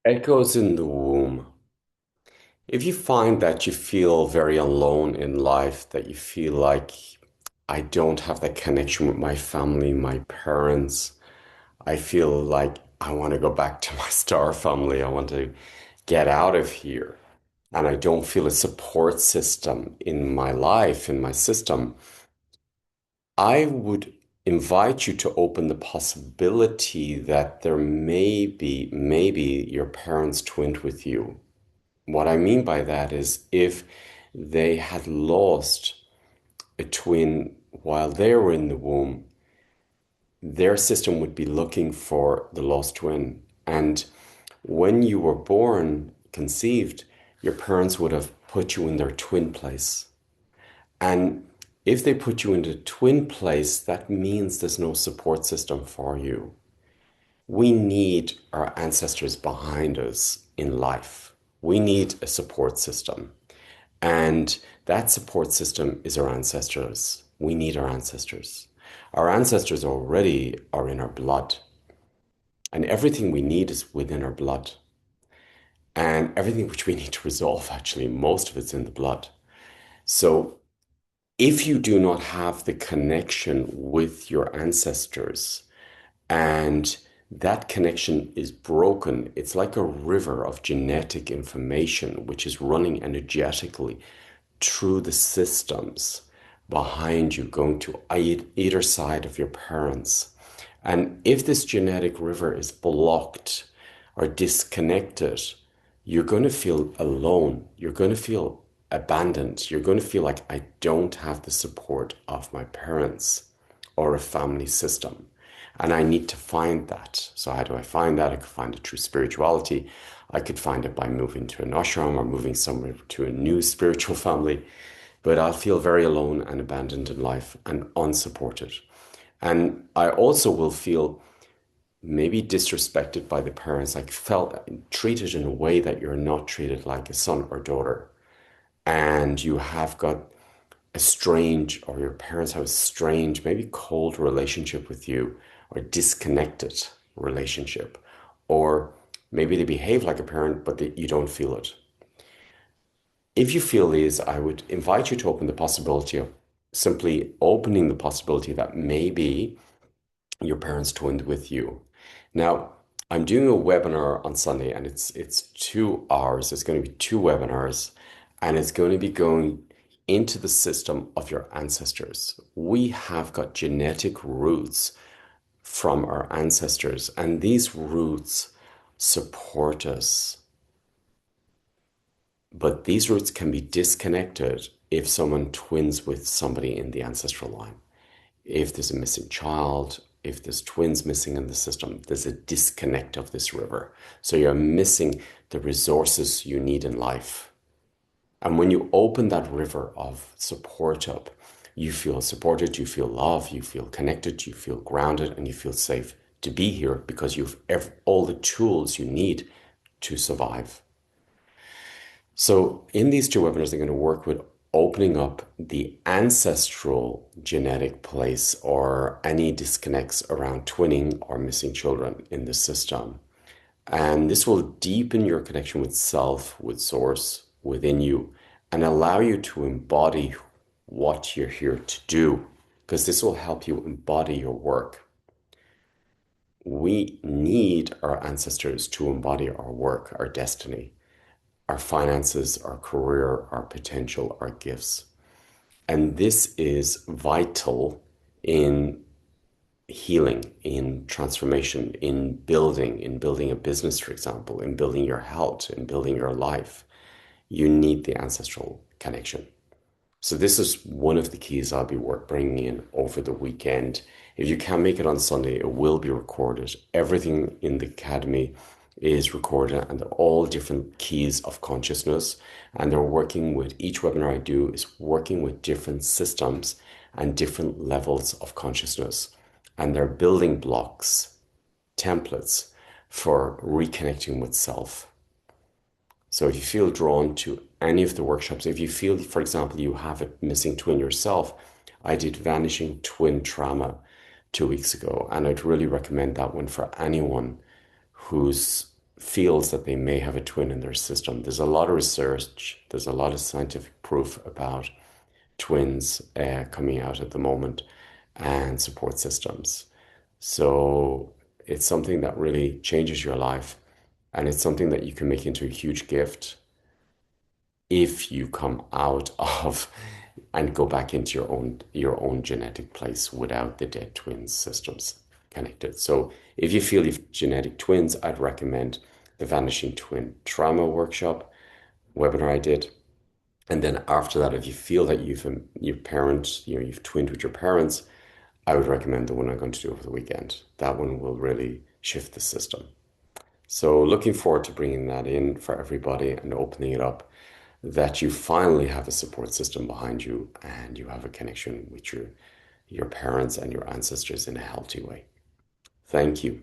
Echoes in the womb. If you find that you feel very alone in life, that you feel like I don't have that connection with my family, my parents, I feel like I want to go back to my star family. I want to get out of here. And I don't feel a support system in my life, in my system. I would invite you to open the possibility that there maybe your parents twinned with you. What I mean by that is if they had lost a twin while they were in the womb, their system would be looking for the lost twin. And when you were born, conceived, your parents would have put you in their twin place. And if they put you in the twin place, that means there's no support system for you. We need our ancestors behind us in life. We need a support system. And that support system is our ancestors. We need our ancestors. Our ancestors already are in our blood, and everything we need is within our blood. And everything which we need to resolve, actually, most of it's in the blood. So if you do not have the connection with your ancestors and that connection is broken, it's like a river of genetic information which is running energetically through the systems behind you, going to either side of your parents. And if this genetic river is blocked or disconnected, you're going to feel alone. You're going to feel abandoned. You're going to feel like I don't have the support of my parents or a family system. And I need to find that. So how do I find that? I could find it through spirituality. I could find it by moving to an ashram or moving somewhere to a new spiritual family. But I'll feel very alone and abandoned in life and unsupported. And I also will feel maybe disrespected by the parents, like felt treated in a way that you're not treated like a son or daughter. And you have got a strange, or your parents have a strange, maybe cold relationship with you, or disconnected relationship. Or maybe they behave like a parent, but you don't feel it. If you feel these, I would invite you to open the possibility of simply opening the possibility that maybe your parents twinned with you. Now, I'm doing a webinar on Sunday and it's 2 hours. It's going to be two webinars and it's going to be going into the system of your ancestors. We have got genetic roots from our ancestors, and these roots support us. But these roots can be disconnected if someone twins with somebody in the ancestral line. If there's a missing child, if there's twins missing in the system, there's a disconnect of this river. So you're missing the resources you need in life. And when you open that river of support up, you feel supported, you feel loved, you feel connected, you feel grounded, and you feel safe to be here because you've all the tools you need to survive. So in these two webinars, they're going to work with opening up the ancestral genetic place or any disconnects around twinning or missing children in the system. And this will deepen your connection with self, with source within you, and allow you to embody what you're here to do, because this will help you embody your work. We need our ancestors to embody our work, our destiny, our finances, our career, our potential, our gifts. And this is vital in healing, in transformation, in building a business, for example, in building your health, in building your life. You need the ancestral connection. So this is one of the keys I'll be bringing in over the weekend. If you can't make it on Sunday, it will be recorded. Everything in the academy is recorded and they're all different keys of consciousness. And they're working with, each webinar I do is working with different systems and different levels of consciousness. And they're building blocks, templates for reconnecting with self. So if you feel drawn to any of the workshops, if you feel, for example, you have a missing twin yourself, I did Vanishing Twin Trauma 2 weeks ago, and I'd really recommend that one for anyone who's feels that they may have a twin in their system. There's a lot of research, there's a lot of scientific proof about twins coming out at the moment and support systems. So it's something that really changes your life, and it's something that you can make into a huge gift if you come out of and go back into your own genetic place without the dead twins systems connected. So if you feel you've genetic twins, I'd recommend the Vanishing Twin Trauma Workshop webinar I did. And then after that, if you feel that your parent, you've twinned with your parents, I would recommend the one I'm going to do over the weekend. That one will really shift the system. So looking forward to bringing that in for everybody and opening it up, that you finally have a support system behind you and you have a connection with your parents and your ancestors in a healthy way. Thank you.